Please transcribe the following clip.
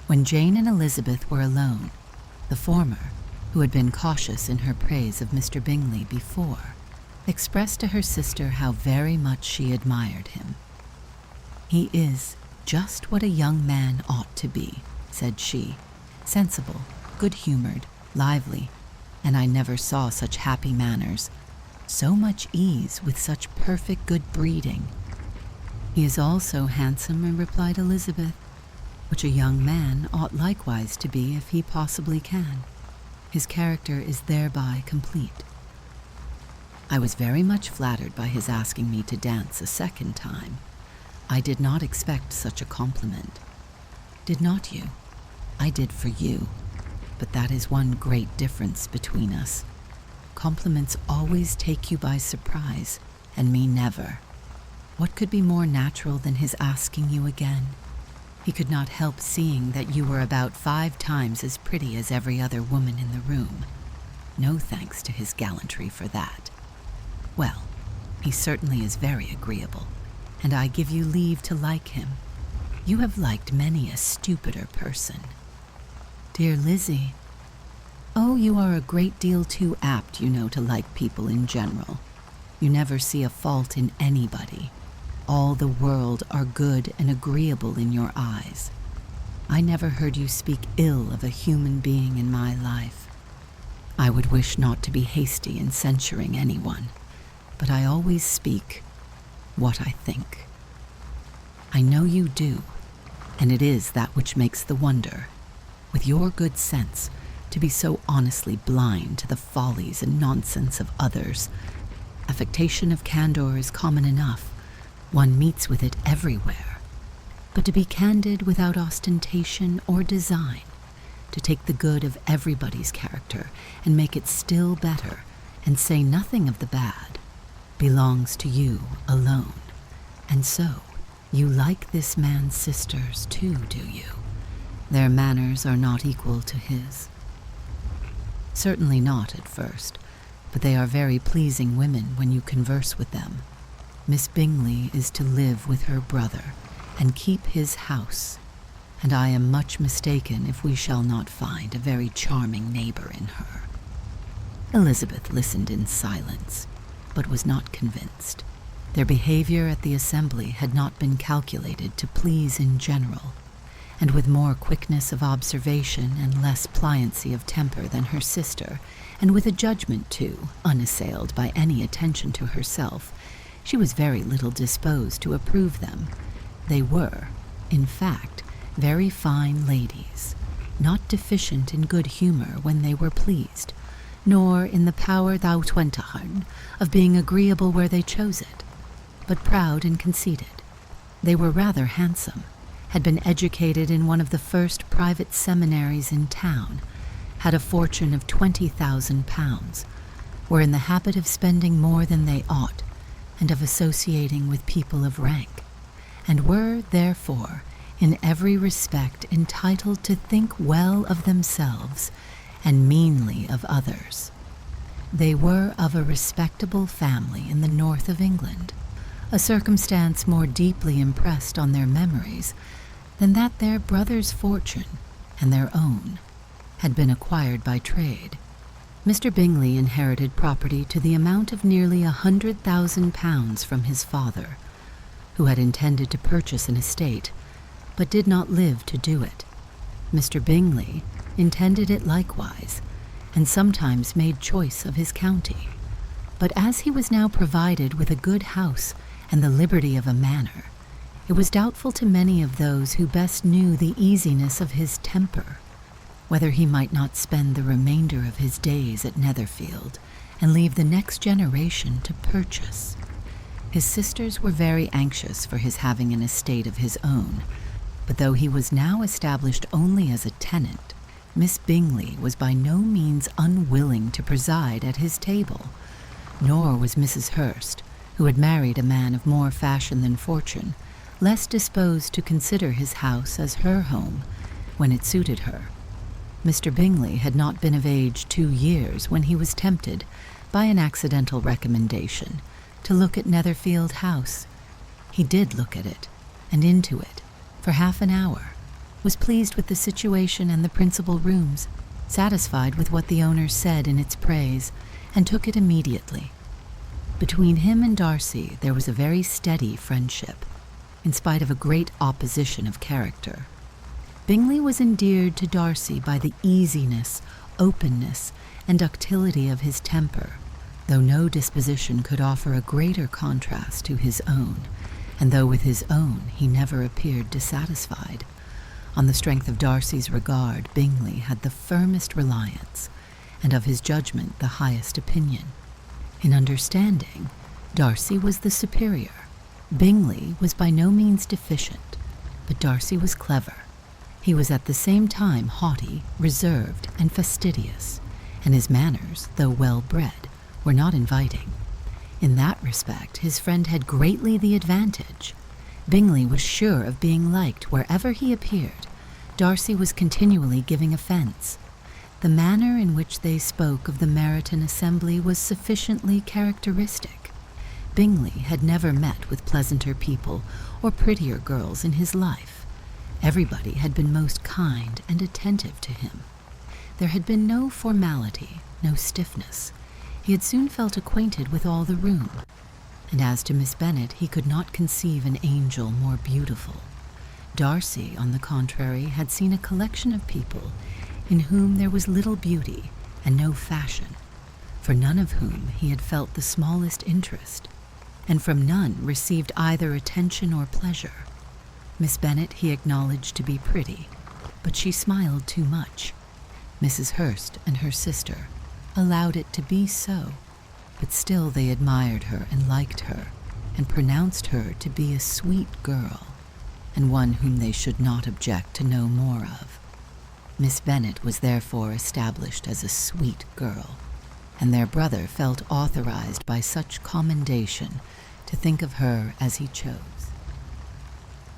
When Jane and Elizabeth were alone, the former, who had been cautious in her praise of Mr. Bingley before, expressed to her sister how very much she admired him. "He is just what a young man ought to be," said she, "sensible, good-humored, lively, and I never saw such happy manners, so much ease with such perfect good breeding." "He is also handsome," replied Elizabeth, "which a young man ought likewise to be if he possibly can. His character is thereby complete." I was very much flattered by his asking me to dance a second time. I did not expect such a compliment. Did not you? I did for you, but that is one great difference between us. Compliments always take you by surprise, and me never. What could be more natural than his asking you again? He could not help seeing that you were about 5 times as pretty as every other woman in the room. No thanks to his gallantry for that. Well, he certainly is very agreeable, and I give you leave to like him. You have liked many a stupider person." "Dear Lizzie." "Oh, you are a great deal too apt, you know, to like people in general. You never see a fault in anybody. All the world are good and agreeable in your eyes. I never heard you speak ill of a human being in my life. I would wish not to be hasty in censuring anyone, but I always speak what I think. I know you do, and it is that which makes the wonder, with your good sense, to be so honestly blind to the follies and nonsense of others. Affectation of candor is common enough. One meets with it everywhere. But to be candid without ostentation or design, to take the good of everybody's character and make it still better, and say nothing of the bad, belongs to you alone. And so, you like this man's sisters too, do you? Their manners are not equal to his." "Certainly not at first, but they are very pleasing women when you converse with them. Miss Bingley is to live with her brother and keep his house, and I am much mistaken if we shall not find a very charming neighbor in her." Elizabeth listened in silence, but was not convinced. Their behavior at the assembly had not been calculated to please in general, and with more quickness of observation and less pliancy of temper than her sister, and with a judgment, too, unassailed by any attention to herself, she was very little disposed to approve them. They were, in fact, very fine ladies, not deficient in good humor when they were pleased, nor in the power thou twentaharn of being agreeable where they chose it, but proud and conceited. They were rather handsome, had been educated in one of the first private seminaries in town, had a fortune of £20,000, were in the habit of spending more than they ought, and of associating with people of rank, and were, therefore, in every respect entitled to think well of themselves and meanly of others. They were of a respectable family in the north of England, a circumstance more deeply impressed on their memories than that their brother's fortune and their own had been acquired by trade. Mr. Bingley inherited property to the amount of nearly £100,000 from his father, who had intended to purchase an estate, but did not live to do it. Mr. Bingley intended it likewise, and sometimes made choice of his county. But as he was now provided with a good house and the liberty of a manor, it was doubtful to many of those who best knew the easiness of his temper, whether he might not spend the remainder of his days at Netherfield, and leave the next generation to purchase. His sisters were very anxious for his having an estate of his own, but though he was now established only as a tenant, Miss Bingley was by no means unwilling to preside at his table, nor was Mrs. Hurst, who had married a man of more fashion than fortune, less disposed to consider his house as her home when it suited her. Mr. Bingley had not been of age 2 years when he was tempted, by an accidental recommendation, to look at Netherfield House. He did look at it, and into it, for half an hour, was pleased with the situation and the principal rooms, satisfied with what the owner said in its praise, and took it immediately. Between him and Darcy there was a very steady friendship, in spite of a great opposition of character. Bingley was endeared to Darcy by the easiness, openness, and ductility of his temper, though no disposition could offer a greater contrast to his own, and though with his own he never appeared dissatisfied. On the strength of Darcy's regard, Bingley had the firmest reliance, and of his judgment the highest opinion. In understanding, Darcy was the superior. Bingley was by no means deficient, but Darcy was clever. He was at the same time haughty, reserved, and fastidious, and his manners, though well-bred, were not inviting. In that respect, his friend had greatly the advantage. Bingley was sure of being liked wherever he appeared. Darcy was continually giving offence. The manner in which they spoke of the Meryton assembly was sufficiently characteristic. Bingley had never met with pleasanter people or prettier girls in his life. Everybody had been most kind and attentive to him. There had been no formality, no stiffness. He had soon felt acquainted with all the room, and as to Miss Bennet, he could not conceive an angel more beautiful. Darcy, on the contrary, had seen a collection of people in whom there was little beauty and no fashion, for none of whom he had felt the smallest interest, and from none received either attention or pleasure. Miss Bennet he acknowledged to be pretty, but she smiled too much. Mrs. Hurst and her sister allowed it to be so, but still they admired her and liked her, and pronounced her to be a sweet girl, and one whom they should not object to know more of. Miss Bennet was therefore established as a sweet girl, and their brother felt authorized by such commendation to think of her as he chose.